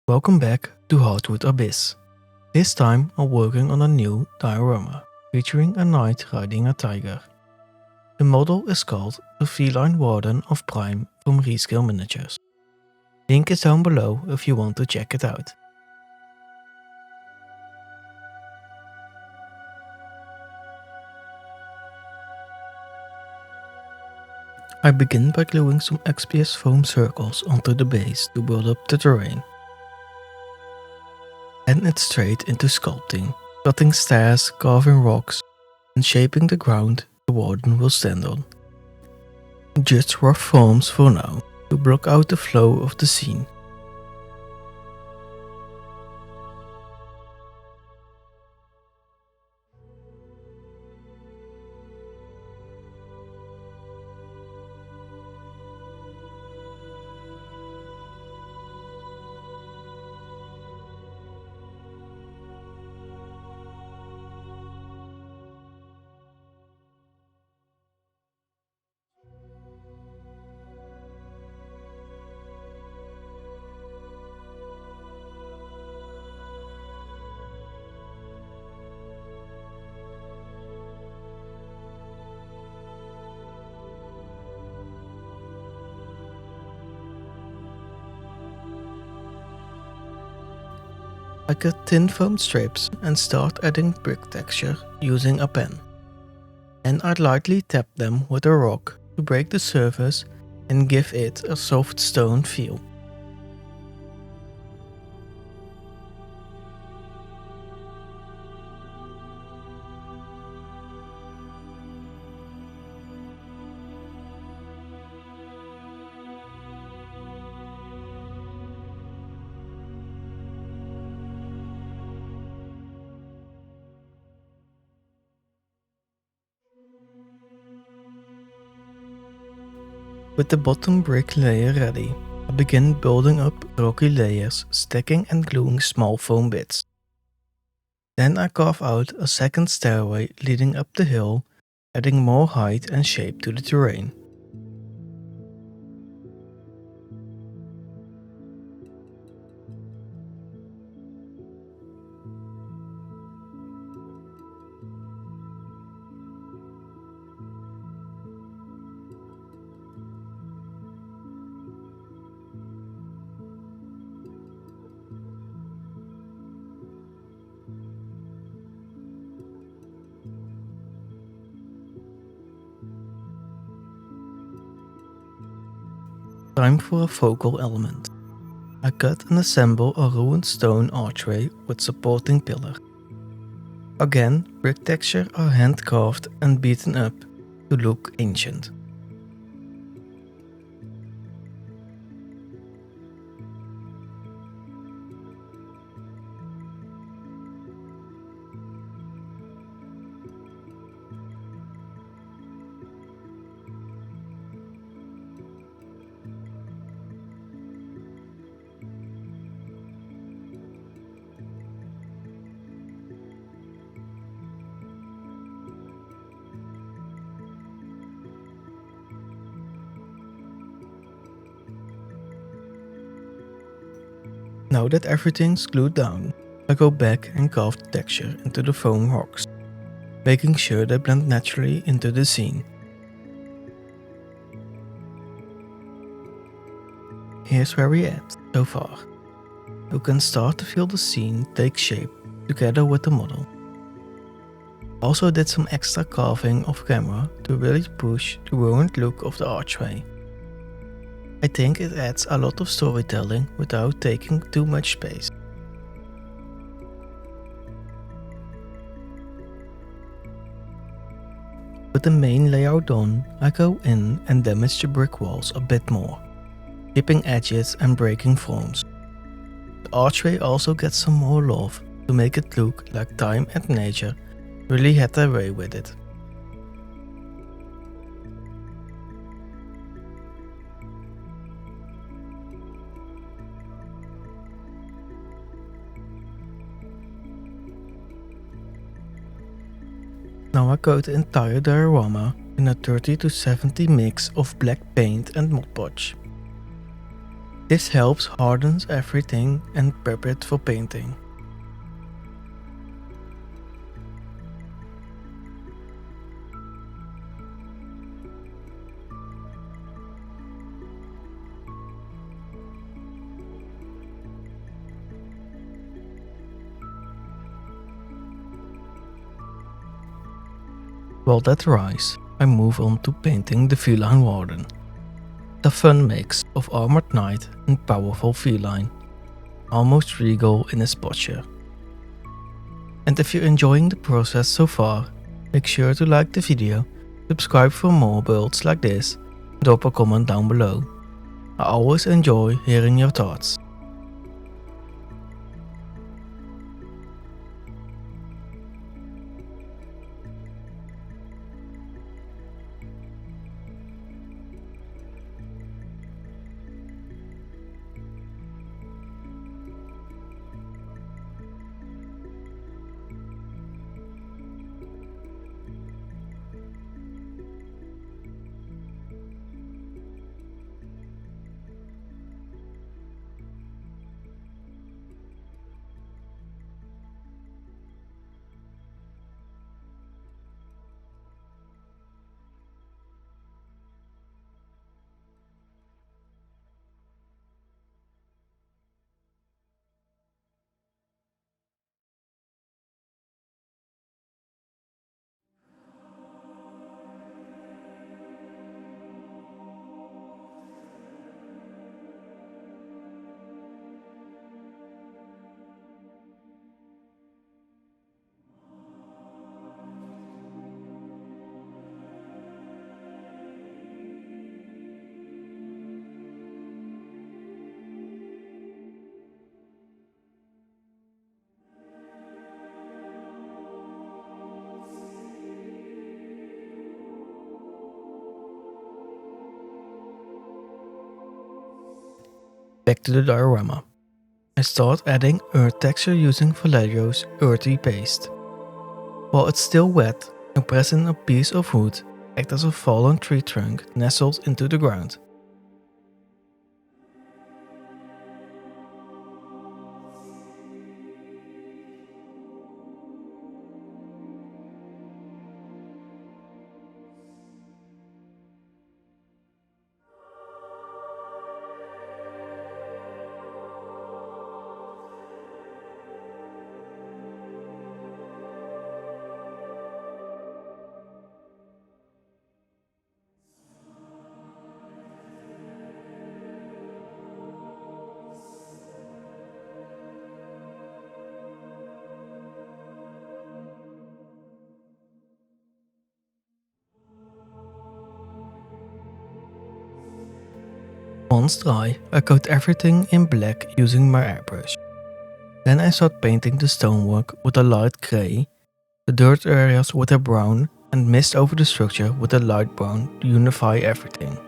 Welcome back to Hardwood Abyss. This time I'm working on a new diorama featuring a knight riding a tiger. The model is called the Feline Warden of Prime from Rescale Miniatures. Link is down below if you want to check it out. I begin by gluing some XPS foam circles onto the base to build up the terrain. Then it's straight into sculpting, cutting stairs, carving rocks, and shaping the ground the warden will stand on. Just rough forms for now, to block out the flow of the scene. I cut thin foam strips and start adding brick texture using a pen. And I lightly tap them with a rock to break the surface and give it a soft stone feel. With the bottom brick layer ready, I begin building up rocky layers, stacking and gluing small foam bits. Then I carve out a second stairway leading up the hill, adding more height and shape to the terrain. Time for a focal element. I cut and assemble a ruined stone archway with supporting pillar. Again, brick texture are hand carved and beaten up to look ancient. Now that everything's glued down, I go back and carve the texture into the foam rocks, making sure they blend naturally into the scene. Here's where we're at so far. You can start to feel the scene take shape together with the model. Also did some extra carving off camera to really push the ruined look of the archway. I think it adds a lot of storytelling without taking too much space. With the main layout done, I go in and damage the brick walls a bit more, chipping edges and breaking forms. The archway also gets some more love to make it look like time and nature really had their way with it. Now I coat the entire diorama in a 30 to 70 mix of black paint and Mod Podge. This helps hardens everything and prep it for painting. While that dries, I move on to painting the Feline Warden. The fun mix of armored knight and powerful feline, almost regal in his posture. And if you're enjoying the process so far, make sure to like the video, subscribe for more builds like this, and drop a comment down below. I always enjoy hearing your thoughts. Back to the diorama. I start adding earth texture using Vallejo's earthy paste. While it's still wet, I press in a piece of wood, act as a fallen tree trunk nestled into the ground. Once dry, I coat everything in black using my airbrush. Then I start painting the stonework with a light grey, the dirt areas with a brown, and mist over the structure with a light brown to unify everything.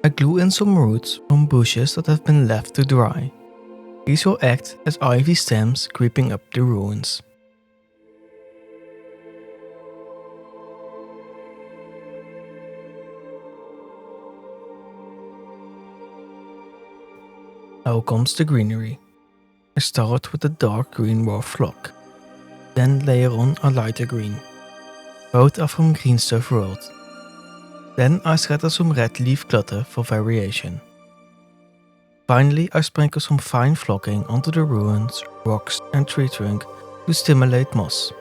I glue in some roots from bushes that have been left to dry. These will act as ivy stems creeping up the ruins. Now comes the greenery. I start with a dark green raw flock, then layer on a lighter green. Both are from Green Stuff World. Then I scatter some red leaf clutter for variation. Finally, I sprinkle some fine flocking onto the ruins, rocks and tree trunk to stimulate moss.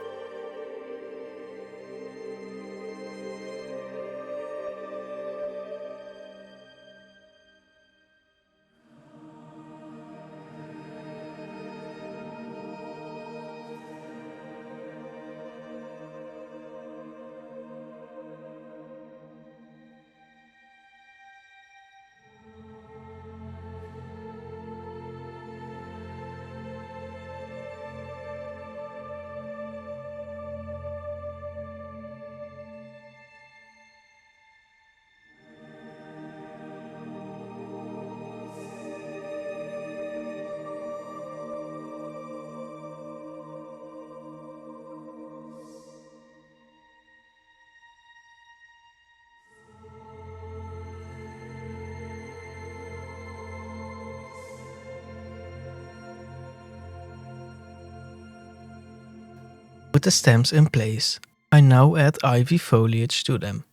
With the stems in place, I now add ivy foliage to them,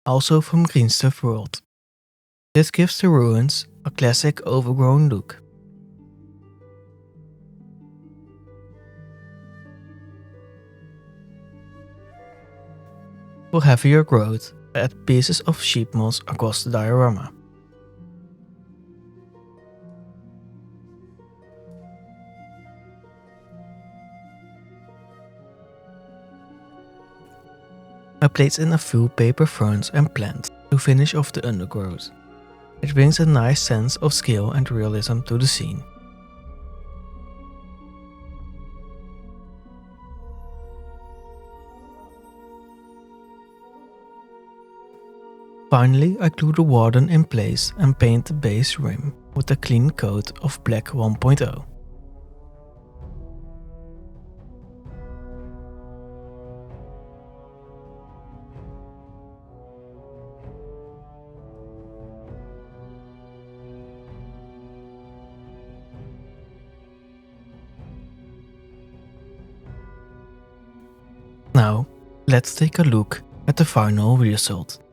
also from Green Stuff World. This gives the ruins a classic overgrown look. For heavier growth, I add pieces of sheep moss across the diorama. I place in a few paper ferns and plants to finish off the undergrowth. It brings a nice sense of scale and realism to the scene. Finally, I glue the Warden in place and paint the base rim with a clean coat of black 1.0. Now, let's take a look at the final result.